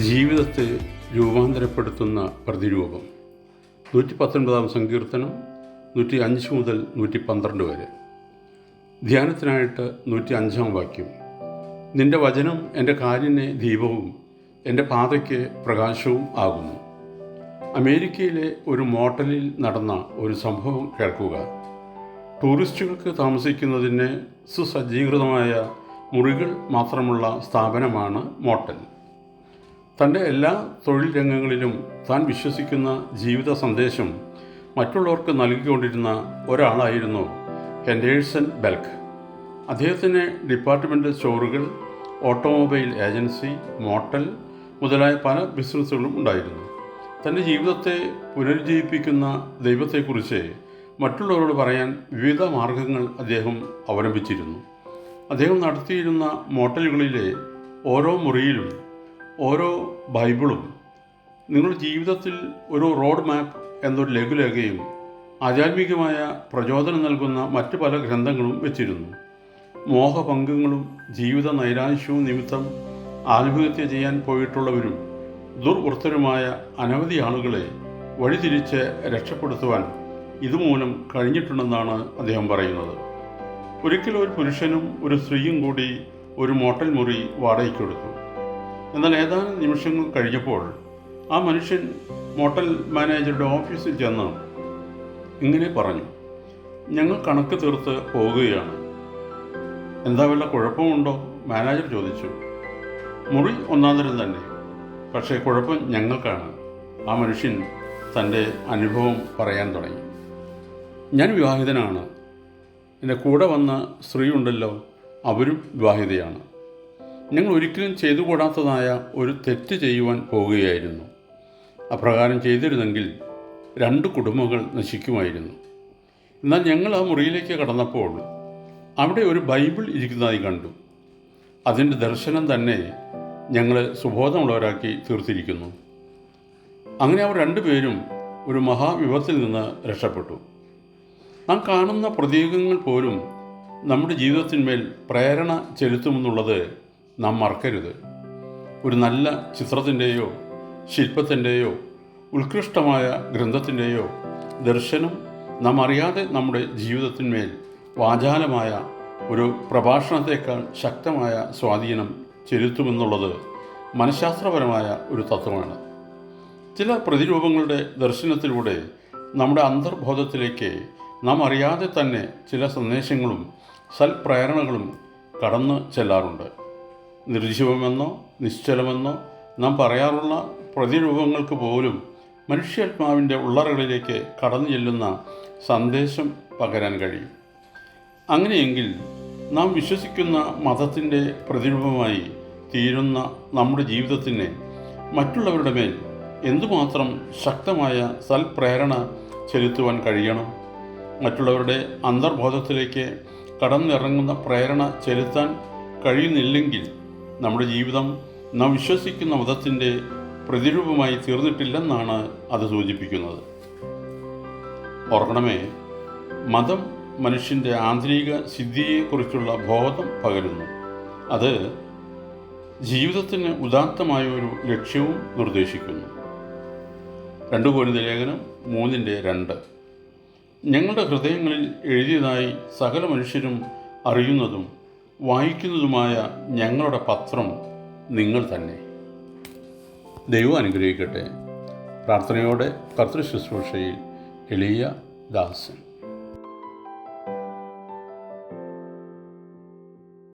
ജീവിതത്തെ രൂപാന്തരപ്പെടുത്തുന്ന പ്രതിരൂപം. 119 സങ്കീർത്തനം 105 മുതൽ 112 വരെ. ധ്യാനത്തിനായിട്ട് 105 വാക്യം. നിന്റെ വചനം എൻ്റെ കാലിന് ദീപവും എൻ്റെ പാതയ്ക്ക് പ്രകാശവും ആകുന്നു. അമേരിക്കയിലെ ഒരു മോട്ടലിൽ നടന്ന ഒരു സംഭവം കേൾക്കുക. ടൂറിസ്റ്റുകൾക്ക് താമസിക്കുന്നതിന് സുസജ്ജീകൃതമായ മുറികൾ മാത്രമുള്ള സ്ഥാപനമാണ് മോട്ടൽ. തൻ്റെ എല്ലാ തൊഴിൽ രംഗങ്ങളിലും താൻ വിശ്വസിക്കുന്ന ജീവിത സന്ദേശം മറ്റുള്ളവർക്ക് നൽകിക്കൊണ്ടിരുന്ന ഒരാളായിരുന്നു ഹെൻഡേഴ്സൺ ബെൽക്ക്. അദ്ദേഹത്തിന് ഡിപ്പാർട്ട്മെൻ്റൽ സ്റ്റോറുകൾ, ഓട്ടോമൊബൈൽ ഏജൻസി, മോട്ടൽ മുതലായ പല ബിസിനസ്സുകളും ഉണ്ടായിരുന്നു. തൻ്റെ ജീവിതത്തെ പുനരുജ്ജീവിപ്പിക്കുന്ന ദൈവത്തെക്കുറിച്ച് മറ്റുള്ളവരോട് പറയാൻ വിവിധ മാർഗങ്ങൾ അദ്ദേഹം അവലംബിച്ചിരുന്നു. അദ്ദേഹം നടത്തിയിരുന്ന മോട്ടലുകളിലെ ഓരോ മുറിയിലും ഓരോ ബൈബിളും, നിങ്ങളുടെ ജീവിതത്തിൽ ഒരു റോഡ് മാപ്പ് എന്നൊരു ലഘുലേഖയും ആധ്യാത്മികമായ പ്രചോദനം നൽകുന്ന മറ്റ് പല ഗ്രന്ഥങ്ങളും വെച്ചിരുന്നു. മോഹഭംഗങ്ങളും ജീവിത നൈരാശ്യവും നിമിത്തം ആത്മഹത്യ ചെയ്യാൻ പോയിട്ടുള്ളവരും ദുർവൃത്തരുമായ അനവധി ആളുകളെ വഴിതിരിച്ച് രക്ഷപ്പെടുത്തുവാൻ ഇതുമൂലം കഴിഞ്ഞിട്ടുണ്ടെന്നാണ് അദ്ദേഹം പറയുന്നത്. ഒരിക്കൽ ഒരു പുരുഷനും ഒരു സ്ത്രീയും കൂടി ഒരു മോട്ടൽ മുറി വാടകയ്ക്കെടുത്തു. എന്നാൽ ഏതാനും നിമിഷങ്ങൾ കഴിഞ്ഞപ്പോൾ ആ മനുഷ്യൻ മോട്ടൽ മാനേജറുടെ ഓഫീസിൽ ചെന്ന് ഇങ്ങനെ പറഞ്ഞു: ഞങ്ങൾ കണക്ക് തീർത്ത് പോകുകയാണ്. എന്താ വല്ല കുഴപ്പമുണ്ടോ? മാനേജർ ചോദിച്ചു. മുറി ഒന്നാം തരം തന്നെ, പക്ഷേ കുഴപ്പം ഞങ്ങൾക്കാണ്. ആ മനുഷ്യൻ തൻ്റെ അനുഭവം പറയാൻ തുടങ്ങി. ഞാൻ വിവാഹിതനാണ്. എൻ്റെ കൂടെ വന്ന സ്ത്രീ ഉണ്ടല്ലോ, അവരും വിവാഹിതയാണ്. ഞങ്ങൾ ഒരിക്കലും ചെയ്തുകൂടാത്തതായ ഒരു തെറ്റ് ചെയ്യുവാൻ പോവുകയായിരുന്നു. അപ്രകാരം ചെയ്തിരുന്നെങ്കിൽ 2 കുടുംബങ്ങൾ നശിക്കുമായിരുന്നു. എന്നാൽ ഞങ്ങൾ ആ മുറിയിലേക്ക് കടന്നപ്പോൾ അവിടെ ഒരു ബൈബിൾ ഇരിക്കുന്നതായി കണ്ടു. അതിൻ്റെ ദർശനം തന്നെ ഞങ്ങളെ സുബോധമുള്ളവരാക്കി തീർത്തിരിക്കുന്നു. അങ്ങനെ അവർ 2 പേരും ഒരു മഹാവിപത്തിൽ നിന്ന് രക്ഷപ്പെട്ടു. നാം കാണുന്ന പ്രതീകങ്ങൾ പോലും നമ്മുടെ ജീവിതത്തിന്മേൽ പ്രേരണ ചെലുത്തുമെന്നുള്ളത് നാം മറക്കരുത്. ഒരു നല്ല ചിത്രത്തിൻ്റെയോ ശില്പത്തിൻ്റെയോ ഉത്കൃഷ്ടമായ ഗ്രന്ഥത്തിൻ്റെയോ ദർശനം നാം അറിയാതെ നമ്മുടെ ജീവിതത്തിന്മേൽ വാചാലമായ ഒരു പ്രഭാഷണത്തേക്കാൾ ശക്തമായ സ്വാധീനം ചെലുത്തുമെന്നുള്ളത് മനഃശാസ്ത്രപരമായ ഒരു തത്വമാണ്. ചില പ്രതിരൂപങ്ങളുടെ ദർശനത്തിലൂടെ നമ്മുടെ അന്തർബോധത്തിലേക്ക് നാം അറിയാതെ തന്നെ ചില സന്ദേശങ്ങളും സൽപ്രേരണകളും കടന്നു ചെല്ലാറുണ്ട്. നിർജീവമെന്നോ നിശ്ചലമെന്നോ നാം പറയാറുള്ള പ്രതിരൂപങ്ങൾക്ക് പോലും മനുഷ്യാത്മാവിൻ്റെ ഉള്ളറകളിലേക്ക് കടന്നു ചെല്ലുന്ന സന്ദേശം പകരാൻ കഴിയും. അങ്ങനെയെങ്കിൽ നാം വിശ്വസിക്കുന്ന മതത്തിൻ്റെ പ്രതിരൂപമായി തീരുന്ന നമ്മുടെ ജീവിതത്തിന് മറ്റുള്ളവരുടെ മേൽ എന്തുമാത്രം ശക്തമായ സൽപ്രേരണ ചെലുത്തുവാൻ കഴിയണം? മറ്റുള്ളവരുടെ അന്തർബോധത്തിലേക്ക് കടന്നിറങ്ങുന്ന പ്രേരണ ചെലുത്താൻ കഴിയുന്നില്ലെങ്കിൽ നമ്മുടെ ജീവിതം നാം വിശ്വസിക്കുന്ന മതത്തിൻ്റെ പ്രതിരൂപമായി തീർന്നിട്ടില്ലെന്നാണ് അത് സൂചിപ്പിക്കുന്നത്. ഓർക്കണമേ, മതം മനുഷ്യൻ്റെ ആന്തരിക സിദ്ധിയെക്കുറിച്ചുള്ള ബോധം പകരുന്നു. അത് ജീവിതത്തിന് ഉദാത്തമായ ഒരു ലക്ഷ്യവും നിർദ്ദേശിക്കുന്നു. 2 കൊരിന്ത്യർ ലേഖനം 3:2. ഞങ്ങളുടെ ഹൃദയങ്ങളിൽ എഴുതിയതായി സകല മനുഷ്യരും അറിയുന്നതും വായിക്കുന്നതുമായ ഞങ്ങളുടെ പത്രം നിങ്ങൾ തന്നെ. ദൈവം അനുഗ്രഹിക്കട്ടെ. പ്രാർത്ഥനയോടെ കർത്തൃ ശുശ്രൂഷയിൽ എളിയ ദാസൻ.